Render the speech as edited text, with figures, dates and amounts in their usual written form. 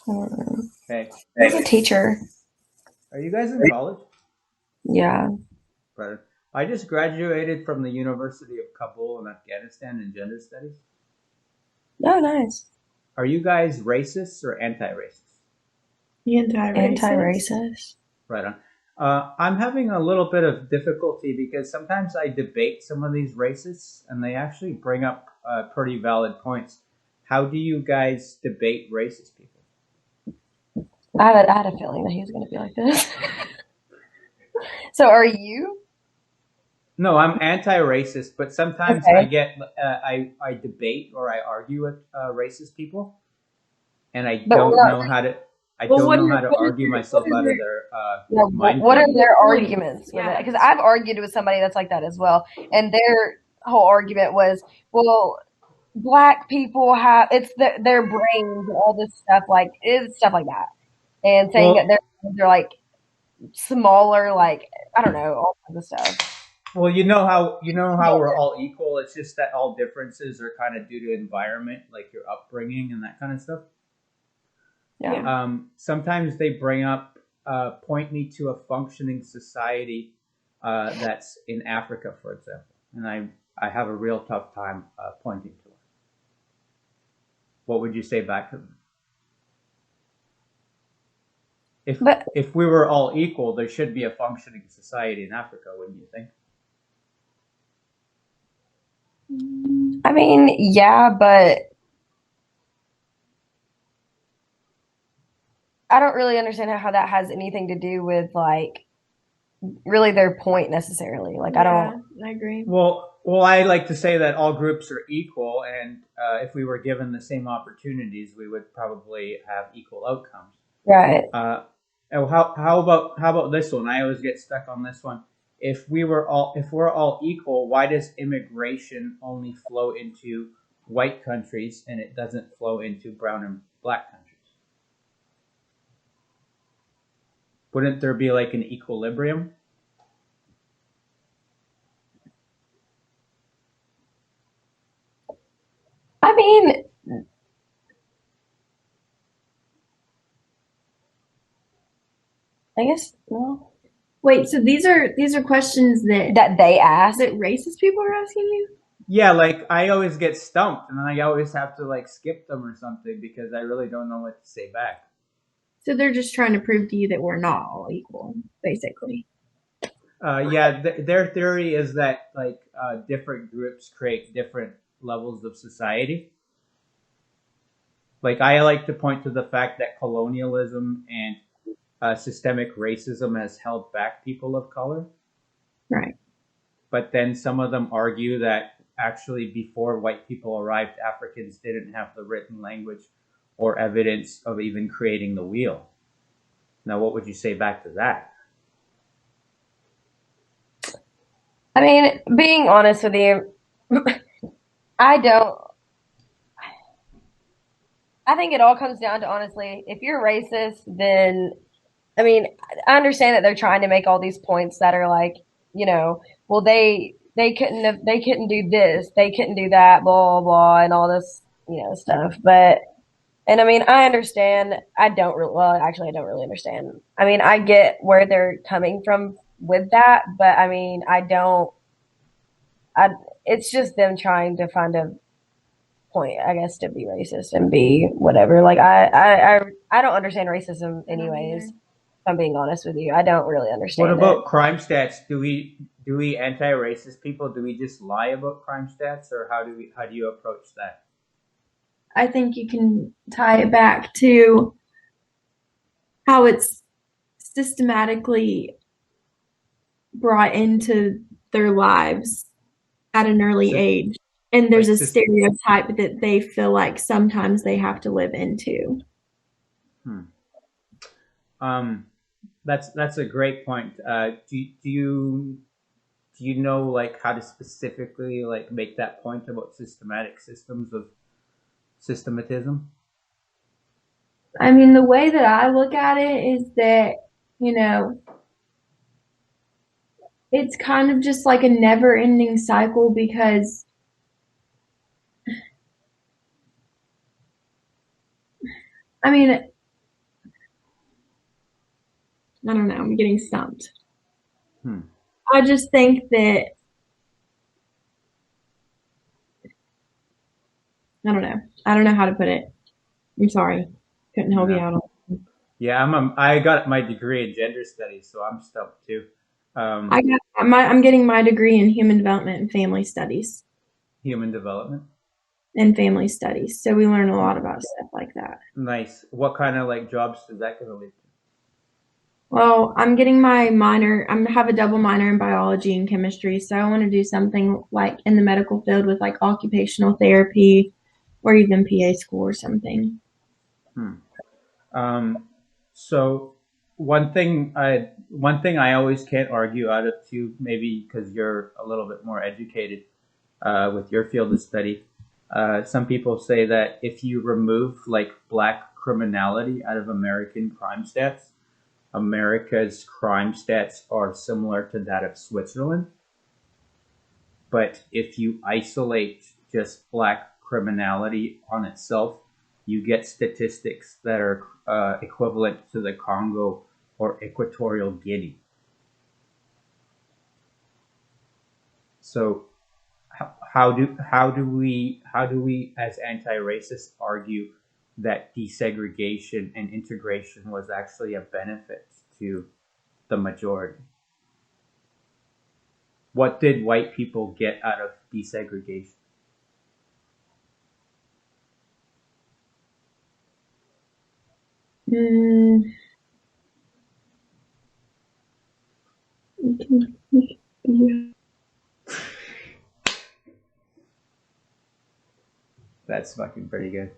Okay. He's a teacher. Are you guys in college? Yeah. Right. I just graduated from the University of Kabul in Afghanistan in gender studies. Oh, nice. Are you guys racists or anti-racist? Anti-racist. Anti-racist. Right on. I'm having a little bit of difficulty because sometimes I debate some of these racists and they actually bring up pretty valid points. How do you guys debate racist people? I had a feeling that he was going to be like this. So are you? No, I'm anti-racist, but sometimes I Okay. get I debate or I argue with racist people, and But I Well, don't know how to argue what myself are out of their their mind what are frame. their points? arguments with it? Yeah. Because I've argued with somebody that's like that as well. And their whole argument was, well, black people have, it's their brains and all this stuff, like, it's stuff like that. And saying that Well, their brains are like smaller, like, I don't know, all kinds of stuff. well, you know how we're all equal. It's just that all differences are kind of due to environment, like your upbringing and that kind of stuff. Yeah. Yeah. Sometimes they bring up, point me to a functioning society that's in Africa, for example, and I have a real tough time pointing to it. What would you say back to them? If But if we were all equal, there should be a functioning society in Africa, wouldn't you think? I mean, yeah, but I don't really understand how that has anything to do with like really their point necessarily. Like, I don't. Yeah, I agree. Well, I like to say that all groups are equal, and if we were given the same opportunities, we would probably have equal outcomes. Right. Uh, how about this one? I always get stuck on this one. If we're all equal, why does immigration only flow into white countries and it doesn't flow into brown and black countries? Wouldn't there be like an equilibrium? I mean, I guess, well, Wait, so these are questions that they ask. that racist people are asking you? Yeah, like I always get stumped, and then I always have to like skip them or something because I really don't know what to say back. So they're just trying to prove to you that we're not all equal, basically. Yeah, their theory is that like different groups create different levels of society. Like I like to point to the fact that colonialism and systemic racism has held back people of color, Right. but then some of them argue that actually before white people arrived, Africans didn't have the written language or evidence of even creating the wheel. Now, what would you say back to that? I mean, being honest with you, I don't. I think it all comes down to honestly, if you're racist, then I mean, I understand that they're trying to make all these points that are like, well, they couldn't do this, they couldn't do that, blah blah blah, and all this, stuff. But and I mean, I understand. I don't really. Well, actually, I don't really understand. I mean, I get where they're coming from with that, but I mean, I don't. I. It's just them trying to find a point, I guess, to be racist and be whatever. Like I don't understand racism I don't anyways. either. If I'm being honest with you, I don't really What understand it. about crime stats? Do we anti-racist people? Do we just lie about crime stats, or how do you approach that? I think you can tie it back to how it's systematically brought into their lives at an early So, age. And there's like, a stereotype that they feel like sometimes they have to live into. hmm. um, that's a great point. Do you know like how to specifically like make that point about systematic systems of systematism? I mean, the way that I look at it is that, you know, it's kind of just like a never ending cycle because, I mean, I don't know. I'm getting stumped. Hmm. I just think that I don't know. I don't know how to put it. I'm sorry. Couldn't help you No. out on. Yeah, I got my degree in gender studies, so I'm stumped too. I got I'm getting my degree in human development Human development. and family studies. So we learn a lot about stuff like that. Nice. What kind of like jobs is that going to lead to? Well, I'm getting my minor. I have a double minor in biology and chemistry, so I want to do something like in the medical field with like occupational therapy or even PA school or something. Hmm. Um, so one thing I always can't argue out of too, maybe because you're a little bit more educated with your field of study. Some people say that if you remove like black criminality out of American crime stats, America's crime stats are similar to that of Switzerland. But if you isolate just black criminality on itself, you get statistics that are equivalent to the Congo or Equatorial Guinea. So how do we as anti-racists argue that desegregation and integration was actually a benefit to the majority? What did white people get out of desegregation? Mm, yeah. That's fucking pretty good.